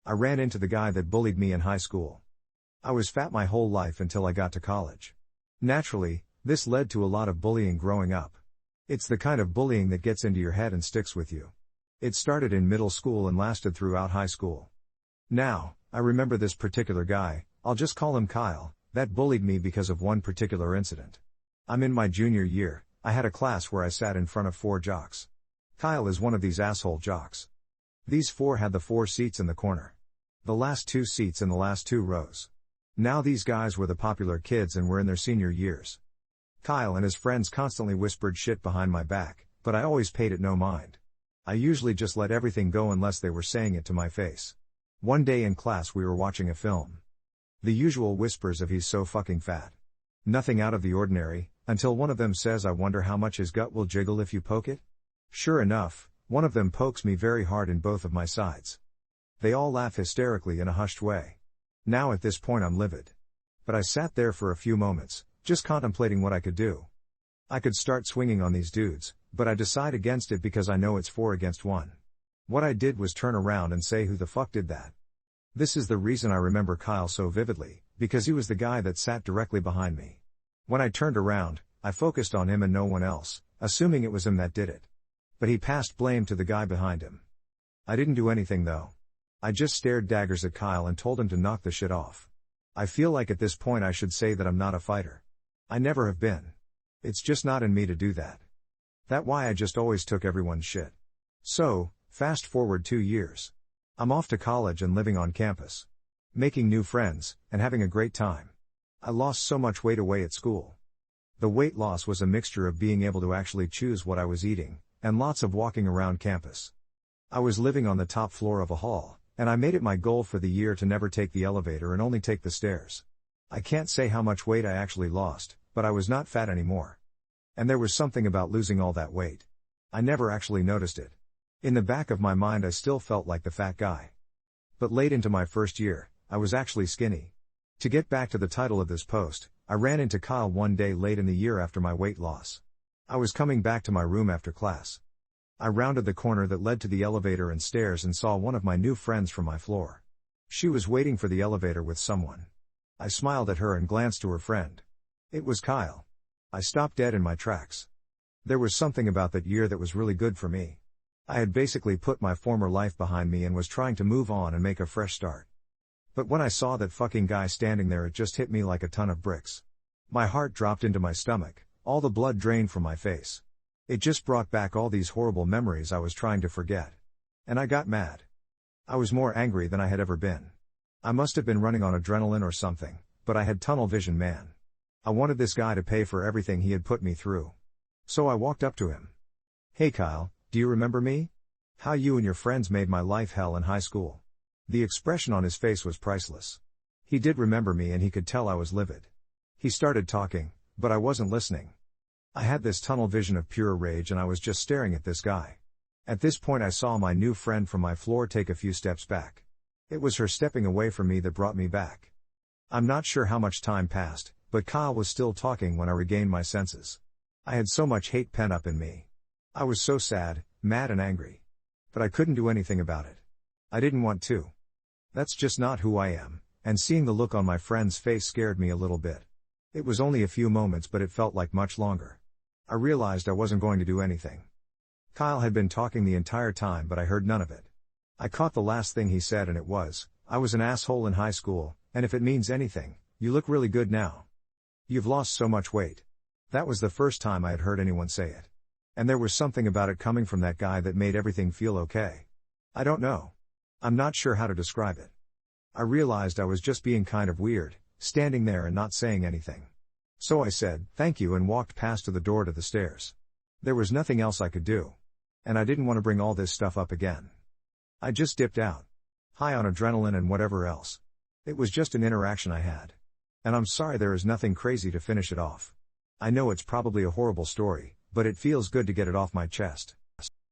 I ran into the guy that bullied me in high school. I was fat my whole life until I got to college. Naturally, this led to a lot of bullying growing up. It's the kind of bullying that gets into your head and sticks with you. It started in middle school and lasted throughout high school. Now, I remember this particular guy, I'll just call him Kyle, that bullied me because of one particular incident. I'm in my junior year, I had a class where I sat in front of 4 jocks. Kyle is one of these asshole jocks. These 4 had the 4 seats in the corner. The last 2 seats in the last 2 rows. Now these guys were the popular kids and were in their senior years. Kyle and his friends constantly whispered shit behind my back, but I always paid it no mind. I usually just let everything go unless they were saying it to my face. One day in class we were watching a film. The usual whispers of "he's so fucking fat." Nothing out of the ordinary, until one of them says, "I wonder how much his gut will jiggle if you poke it?" Sure enough, one of them pokes me very hard in both of my sides. They all laugh hysterically in a hushed way. Now at this point I'm livid. But I sat there for a few moments, just contemplating what I could do. I could start swinging on these dudes, but I decide against it because I know it's 4 against 1. What I did was turn around and say, "Who the fuck did that?" This is the reason I remember Kyle so vividly, because he was the guy that sat directly behind me. When I turned around, I focused on him and no one else, assuming it was him that did it. But he passed blame to the guy behind him. I didn't do anything though. I just stared daggers at Kyle and told him to knock the shit off. I feel like at this point I should say that I'm not a fighter. I never have been. It's just not in me to do that. That's why I just always took everyone's shit. So, fast forward 2 years. I'm off to college and living on campus. Making new friends, and having a great time. I lost so much weight away at school. The weight loss was a mixture of being able to actually choose what I was eating, and lots of walking around campus. I was living on the top floor of a hall, and I made it my goal for the year to never take the elevator and only take the stairs. I can't say how much weight I actually lost, but I was not fat anymore. And there was something about losing all that weight. I never actually noticed it. In the back of my mind I still felt like the fat guy. But late into my first year, I was actually skinny. To get back to the title of this post, I ran into Kyle one day late in the year after my weight loss. I was coming back to my room after class. I rounded the corner that led to the elevator and stairs and saw one of my new friends from my floor. She was waiting for the elevator with someone. I smiled at her and glanced to her friend. It was Kyle. I stopped dead in my tracks. There was something about that year that was really good for me. I had basically put my former life behind me and was trying to move on and make a fresh start. But when I saw that fucking guy standing there, it just hit me like a ton of bricks. My heart dropped into my stomach, all the blood drained from my face. It just brought back all these horrible memories I was trying to forget. And I got mad. I was more angry than I had ever been. I must have been running on adrenaline or something, but I had tunnel vision, man. I wanted this guy to pay for everything he had put me through. So I walked up to him. "Hey Kyle, do you remember me? How you and your friends made my life hell in high school?" The expression on his face was priceless. He did remember me and he could tell I was livid. He started talking, but I wasn't listening. I had this tunnel vision of pure rage and I was just staring at this guy. At this point I saw my new friend from my floor take a few steps back. It was her stepping away from me that brought me back. I'm not sure how much time passed, but Kyle was still talking when I regained my senses. I had so much hate pent up in me. I was so sad, mad and angry. But I couldn't do anything about it. I didn't want to. That's just not who I am, and seeing the look on my friend's face scared me a little bit. It was only a few moments but it felt like much longer. I realized I wasn't going to do anything. Kyle had been talking the entire time but I heard none of it. I caught the last thing he said and it was, "I was an asshole in high school, and if it means anything, you look really good now. You've lost so much weight." That was the first time I had heard anyone say it. And there was something about it coming from that guy that made everything feel okay. I don't know. I'm not sure how to describe it. I realized I was just being kind of weird, standing there and not saying anything. So I said, "Thank you," and walked past to the door to the stairs. There was nothing else I could do. And I didn't want to bring all this stuff up again. I just dipped out. High on adrenaline and whatever else. It was just an interaction I had. And I'm sorry there is nothing crazy to finish it off. I know it's probably a horrible story, but it feels good to get it off my chest.